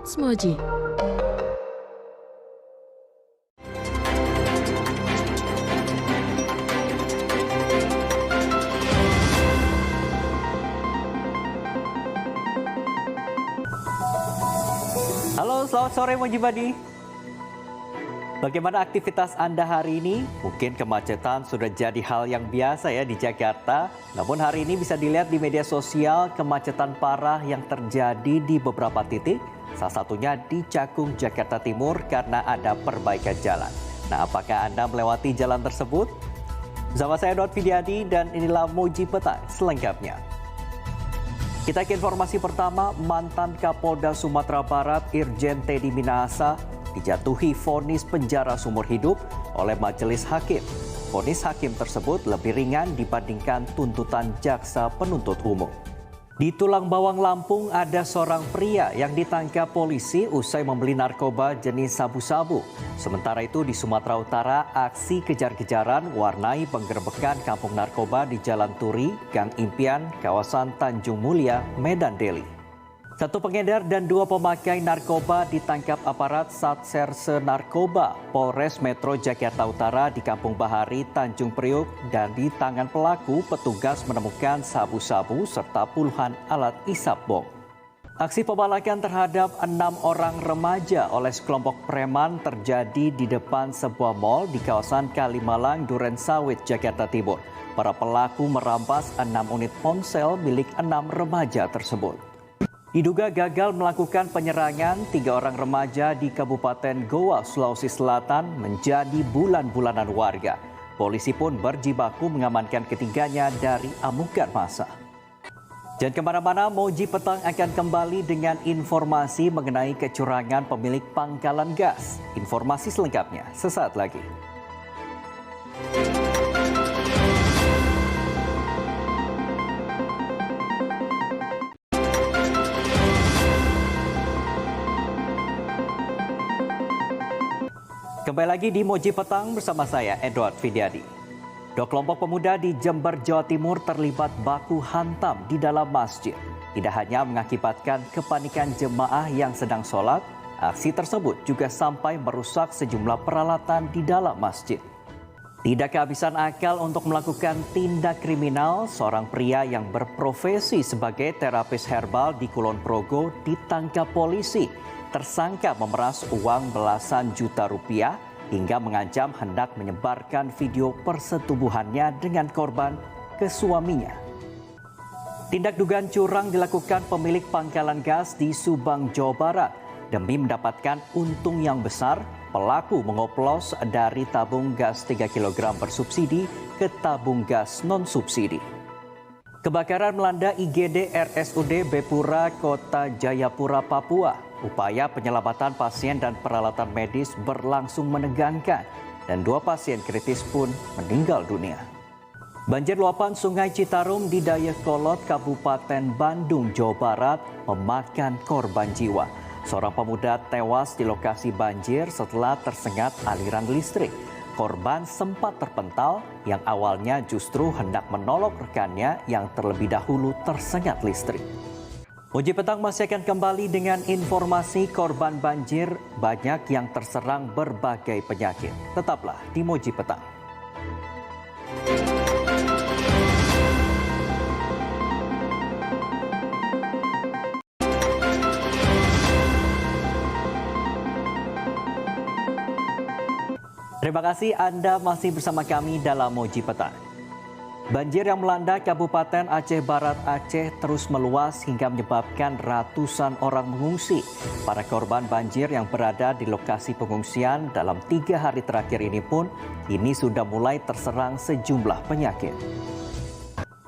Kids Moji. Halo, selamat sore Moji Buddy. Bagaimana aktivitas Anda hari ini? Mungkin kemacetan sudah jadi hal yang biasa ya di Jakarta. Namun hari ini bisa dilihat di media sosial kemacetan parah yang terjadi di beberapa titik. Salah satunya di Cakung, Jakarta Timur karena ada perbaikan jalan. Nah, apakah Anda melewati jalan tersebut? Bersama saya Dot Vidyadi dan inilah Moji Petang selengkapnya. Kita ke informasi pertama, mantan Kapolda Sumatera Barat Irjen Teddy Minahasa dijatuhi vonis penjara seumur hidup oleh majelis hakim. Vonis hakim tersebut lebih ringan dibandingkan tuntutan jaksa penuntut umum. Di Tulang Bawang, Lampung ada seorang pria yang ditangkap polisi usai membeli narkoba jenis sabu-sabu. Sementara itu di Sumatera Utara, aksi kejar-kejaran warnai penggerbekan kampung narkoba di Jalan Turi, Gang Impian, kawasan Tanjung Mulia, Medan Deli. Satu pengedar dan dua pemakai narkoba ditangkap aparat Satserse Narkoba Polres Metro Jakarta Utara di Kampung Bahari, Tanjung Priuk, dan di tangan pelaku petugas menemukan sabu-sabu serta puluhan alat isap bom. Aksi pembalakan terhadap 6 orang remaja oleh sekelompok preman terjadi di depan sebuah mal di kawasan Kalimalang, Durensawit, Jakarta Timur. Para pelaku merampas 6 unit ponsel milik 6 remaja tersebut. Diduga gagal melakukan penyerangan, 3 orang remaja di Kabupaten Goa, Sulawesi Selatan menjadi bulan-bulanan warga. Polisi pun berjibaku mengamankan ketiganya dari amukan massa. Jangan kemana-mana, Moji Petang akan kembali dengan informasi mengenai kecurangan pemilik pangkalan gas. Informasi selengkapnya sesaat lagi. Kembali lagi di Moji Petang bersama saya, Edward Vidyadi. Dua kelompok pemuda di Jember, Jawa Timur terlibat baku hantam di dalam masjid. Tidak hanya mengakibatkan kepanikan jemaah yang sedang sholat, aksi tersebut juga sampai merusak sejumlah peralatan di dalam masjid. Tidak kehabisan akal untuk melakukan tindak kriminal, seorang pria yang berprofesi sebagai terapis herbal di Kulon Progo ditangkap polisi. Tersangka memeras uang belasan juta rupiah hingga mengancam hendak menyebarkan video persetubuhannya dengan korban ke suaminya. Tindak dugaan curang dilakukan pemilik pangkalan gas di Subang, Jawa Barat. Demi mendapatkan untung yang besar, pelaku mengoplos dari tabung gas 3 kg bersubsidi ke tabung gas non-subsidi. Kebakaran melanda IGD RSUD Bepura, Kota Jayapura, Papua. Upaya penyelamatan pasien dan peralatan medis berlangsung menegangkan dan 2 pasien kritis pun meninggal dunia. Banjir luapan Sungai Citarum di Dayakolot, Kabupaten Bandung, Jawa Barat memakan korban jiwa. Seorang pemuda tewas di lokasi banjir setelah tersengat aliran listrik. Korban sempat terpental yang awalnya justru hendak menolong rekannya yang terlebih dahulu tersengat listrik. Moji Petang masih akan kembali dengan informasi korban banjir banyak yang terserang berbagai penyakit. Tetaplah di Moji Petang. Terima kasih Anda masih bersama kami dalam Moji Petang. Banjir yang melanda Kabupaten Aceh Barat Aceh terus meluas hingga menyebabkan ratusan orang mengungsi. Para korban banjir yang berada di lokasi pengungsian dalam 3 hari terakhir ini pun kini sudah mulai terserang sejumlah penyakit.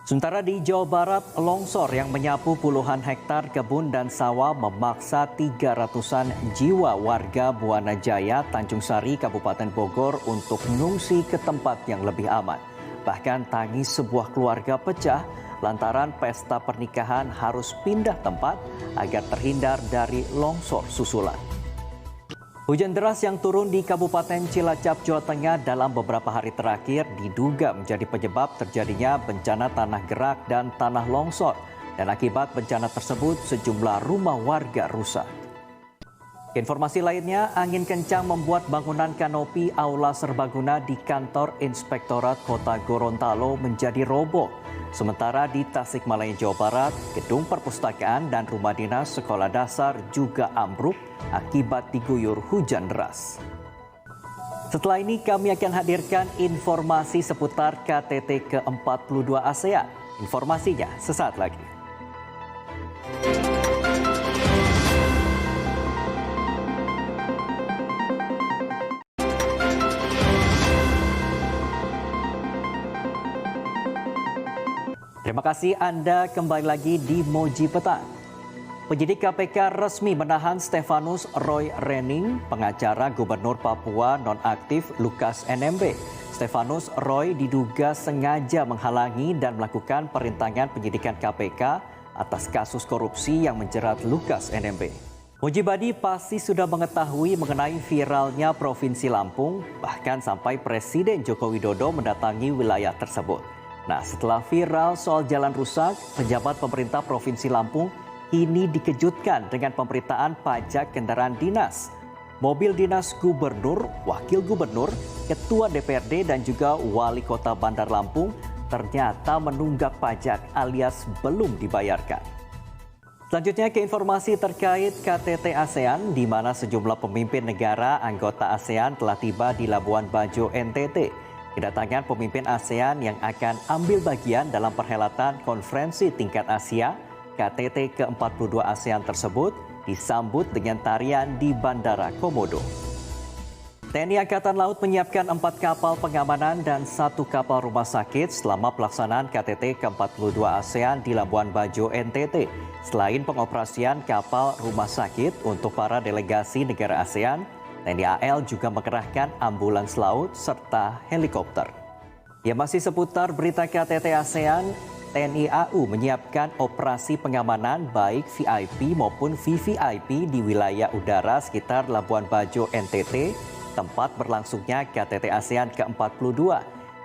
Sementara di Jawa Barat, longsor yang menyapu puluhan hektar kebun dan sawah memaksa 300-an jiwa warga Buana Jaya, Tanjung Sari, Kabupaten Bogor untuk mengungsi ke tempat yang lebih aman. Bahkan tangis sebuah keluarga pecah lantaran pesta pernikahan harus pindah tempat agar terhindar dari longsor susulan. Hujan deras yang turun di Kabupaten Cilacap, Jawa Tengah dalam beberapa hari terakhir diduga menjadi penyebab terjadinya bencana tanah gerak dan tanah longsor. Dan akibat bencana tersebut sejumlah rumah warga rusak. Informasi lainnya, angin kencang membuat bangunan kanopi aula serbaguna di kantor Inspektorat Kota Gorontalo menjadi roboh. Sementara di Tasikmalaya, Jawa Barat, gedung perpustakaan dan rumah dinas sekolah dasar juga ambruk akibat diguyur hujan deras. Setelah ini kami akan hadirkan informasi seputar KTT ke-42 ASEAN. Informasinya sesaat lagi. Terima kasih Anda kembali lagi di Moji Petang. Penyidik KPK resmi menahan Stefanus Roy Rening, pengacara Gubernur Papua nonaktif Lukas NMB. Stefanus Roy diduga sengaja menghalangi dan melakukan perintangan penyidikan KPK atas kasus korupsi yang menjerat Lukas NMB. Mujibadi pasti sudah mengetahui mengenai viralnya Provinsi Lampung, bahkan sampai Presiden Joko Widodo mendatangi wilayah tersebut. Nah, setelah viral soal jalan rusak, pejabat pemerintah Provinsi Lampung ini dikejutkan dengan pemberitaan pajak kendaraan dinas. Mobil dinas gubernur, wakil gubernur, ketua DPRD dan juga wali kota Bandar Lampung ternyata menunggak pajak alias belum dibayarkan. Selanjutnya ke informasi terkait KTT ASEAN di mana sejumlah pemimpin negara anggota ASEAN telah tiba di Labuan Bajo, NTT. Kedatangan pemimpin ASEAN yang akan ambil bagian dalam perhelatan konferensi tingkat Asia KTT ke-42 ASEAN tersebut disambut dengan tarian di Bandara Komodo. TNI Angkatan Laut menyiapkan 4 kapal pengamanan dan 1 kapal rumah sakit selama pelaksanaan KTT ke-42 ASEAN di Labuan Bajo, NTT. Selain pengoperasian kapal rumah sakit untuk para delegasi negara ASEAN, TNI AL juga mengerahkan ambulans laut serta helikopter. Ya, masih seputar berita KTT ASEAN, TNI AU menyiapkan operasi pengamanan baik VIP maupun VVIP di wilayah udara sekitar Labuan Bajo, NTT, tempat berlangsungnya KTT ASEAN ke-42.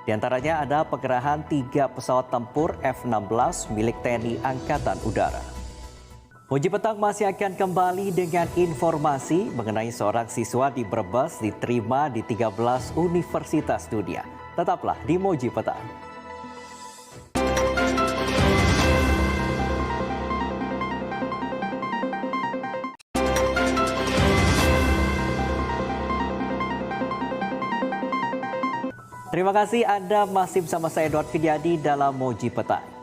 Di antaranya ada pengerahan 3 pesawat tempur F-16 milik TNI Angkatan Udara. Moji Petang masih akan kembali dengan informasi mengenai seorang siswa di Brebes diterima di 13 universitas dunia. Tetaplah di Moji Petang. Terima kasih Anda masih bersama saya Edward Fidyadi dalam Moji Petang.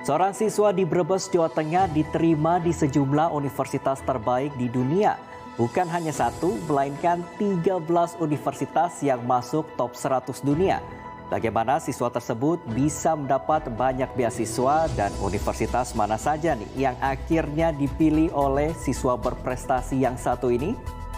Seorang siswa di Brebes, Jawa Tengah diterima di sejumlah universitas terbaik di dunia. Bukan hanya 1, melainkan 13 universitas yang masuk top 100 dunia. Bagaimana siswa tersebut bisa mendapat banyak beasiswa dan universitas mana saja nih yang akhirnya dipilih oleh siswa berprestasi yang satu ini?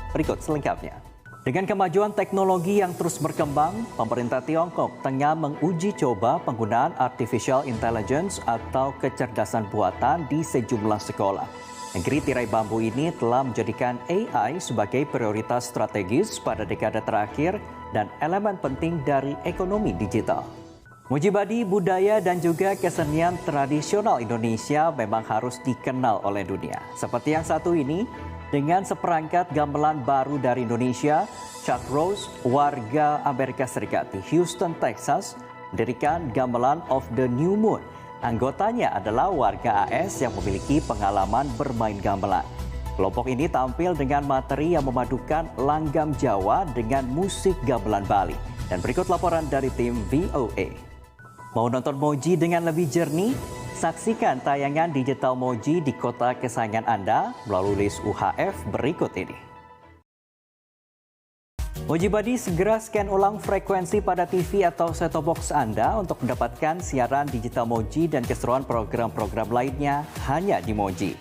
Berikut selengkapnya. Dengan kemajuan teknologi yang terus berkembang, pemerintah Tiongkok tengah menguji coba penggunaan artificial intelligence atau kecerdasan buatan di sejumlah sekolah. Negeri tirai bambu ini telah menjadikan AI sebagai prioritas strategis pada dekade terakhir dan elemen penting dari ekonomi digital. Mujibadi, budaya dan juga kesenian tradisional Indonesia memang harus dikenal oleh dunia. Seperti yang satu ini, dengan seperangkat gamelan baru dari Indonesia, Chuck Rose, warga Amerika Serikat di Houston, Texas, mendirikan Gamelan of the New Moon. Anggotanya adalah warga AS yang memiliki pengalaman bermain gamelan. Kelompok ini tampil dengan materi yang memadukan langgam Jawa dengan musik gamelan Bali. Dan berikut laporan dari tim VOA. Mau nonton Moji dengan lebih jernih? Saksikan tayangan digital Moji di kota kesayangan Anda melalui list UHF berikut ini. Mojibadi segera scan ulang frekuensi pada TV atau set-top box Anda untuk mendapatkan siaran digital Moji dan keseruan program-program lainnya hanya di Moji.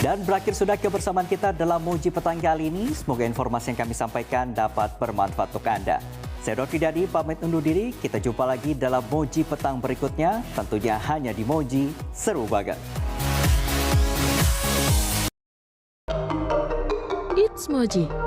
Dan berakhir sudah kebersamaan kita dalam Moji Petang kali ini. Semoga informasi yang kami sampaikan dapat bermanfaat untuk Anda. Saya Edward Fidyadi pamit undur diri. Kita jumpa lagi dalam Moji Petang berikutnya. Tentunya hanya di Moji, seru banget. It's Moji.